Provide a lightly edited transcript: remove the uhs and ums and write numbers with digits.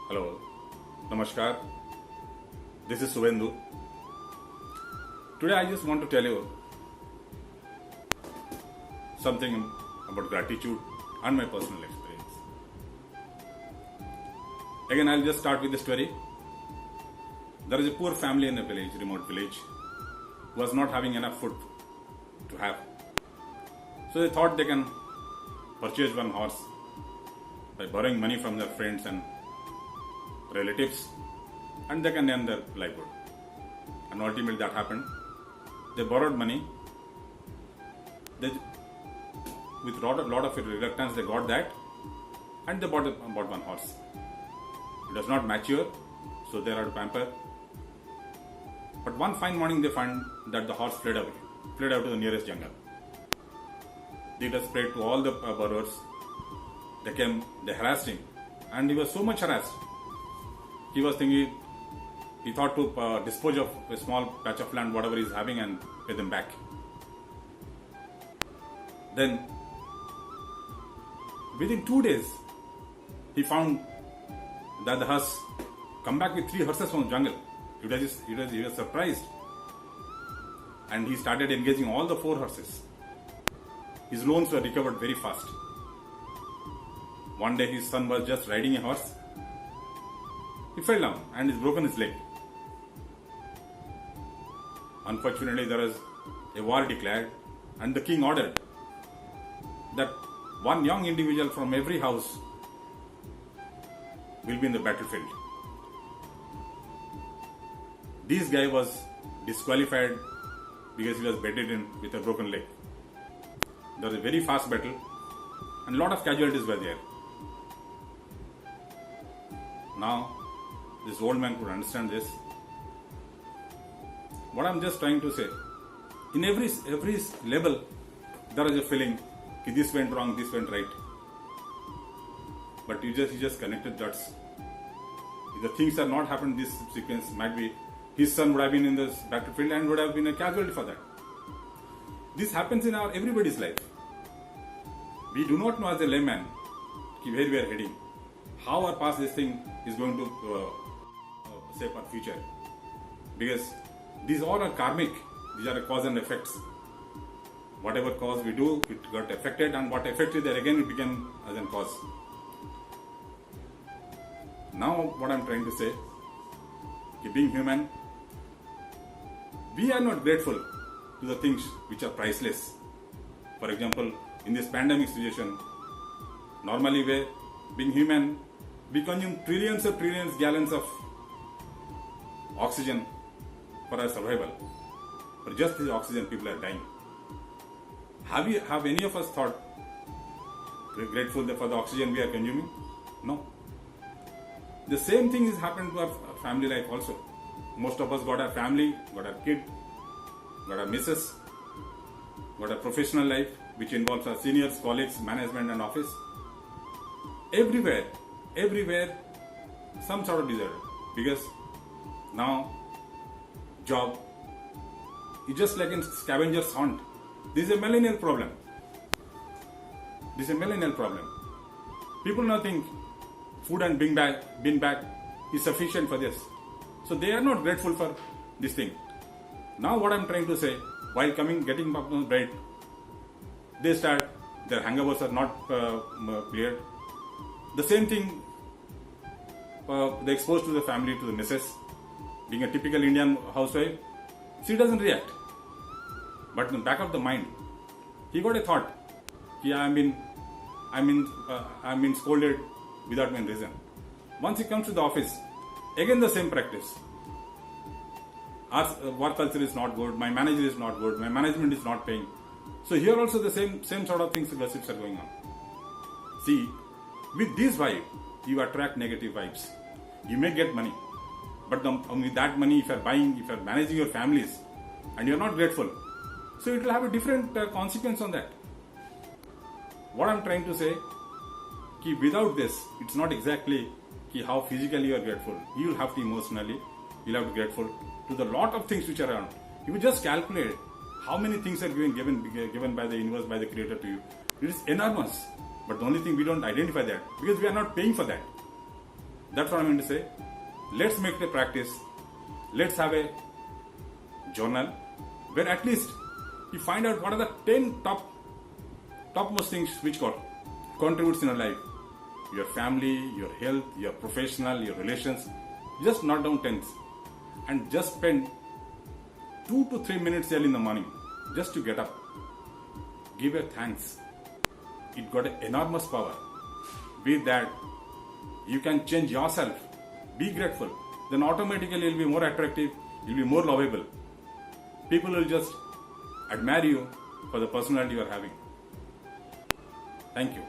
Hello, Namaskar. This is Suvendu. Today I just want to tell you something about gratitude and my personal experience. Again, I'll just start with the story. There is a poor family in a village, remote village, who was not having enough food to have. So they thought they can purchase one horse by borrowing money from their friends and relatives, and they can earn their livelihood. And ultimately that happened. They borrowed money. With a lot of reluctance, they got that, and they bought one horse. It was not mature, so they had to pamper. But one fine morning, they found that the horse fled out to the nearest jungle. It was spread to all the borrowers. They came, they harassed him, and he was so much harassed. He was thinking, he thought to dispose of a small patch of land, whatever he's having, and pay them back. Then, within 2 days, he found that the horse come back with 3 horses from the jungle. He was surprised, and he started engaging all the 4 horses. His loans were recovered very fast. One day, his son was just riding a horse. He fell down and he's broken his leg. Unfortunately, there was a war declared, and the king ordered that one young individual from every house will be in the battlefield. This guy was disqualified because he was bedridden with a broken leg. There was a very fast battle, and a lot of casualties were there. Now, this old man could understand this. What I'm just trying to say, in every level, there is a feeling that this went wrong, this went right. But he just connected dots. If the things are not happened, this sequence might be his son would have been in this battlefield and would have been a casualty for that. This happens in everybody's life. We do not know as a layman where we are heading, how our past this thing is going to shape our future. Because these all are karmic. These are cause and effects. Whatever cause we do, it got affected, and what affected there again, it became as a cause. Now what I'm trying to say, being human, we are not grateful to the things which are priceless. For example, in this pandemic situation, normally being human, we consume trillions of gallons of oxygen for our survival. For just this oxygen, people are dying. Have any of us thought grateful for the oxygen we are consuming? No. The same thing has happened to our family life also. Most of us got our family, got our kid, got our missus, got our professional life, which involves our seniors, colleagues, management and office. Everywhere, some sort of disorder. Because now, job is just like in scavenger's hunt. This is a millennial problem. People now think food and bin bag is sufficient for this. So they are not grateful for this thing. Now what I'm trying to say, while getting up on bed, they start, their hangovers are not cleared. The same thing, they exposed to the family, to the missus. Being a typical Indian housewife, she doesn't react. But in the back of the mind, he got a thought, I'm being scolded without any reason. Once he comes to the office, again the same practice. Our work culture is not good, my manager is not good, my management is not paying. So here also the same sort of things, gossips are going on. See, with this vibe, you attract negative vibes. You may get money, but with that money, if you are managing your families, and you are not grateful, so it will have a different consequence on that. What I'm trying to say, without this, it's not exactly how physically you are grateful. You will have to emotionally, you'll have to be grateful to the lot of things which are around. You will just calculate how many things are given by the universe, by the creator to you. It is enormous. But the only thing we don't identify that because we are not paying for that. That's what I'm going to say. Let's make it a practice. Let's have a journal where at least you find out what are the 10 topmost things which contributes in your life. Your family, your health, your professional, your relations. Just note down 10s and just spend 2 to 3 minutes early in the morning just to get up. Give a thanks. It got an enormous power. With that, you can change yourself. Be grateful. Then automatically you'll be more attractive. You'll be more lovable. People will just admire you for the personality you are having. Thank you.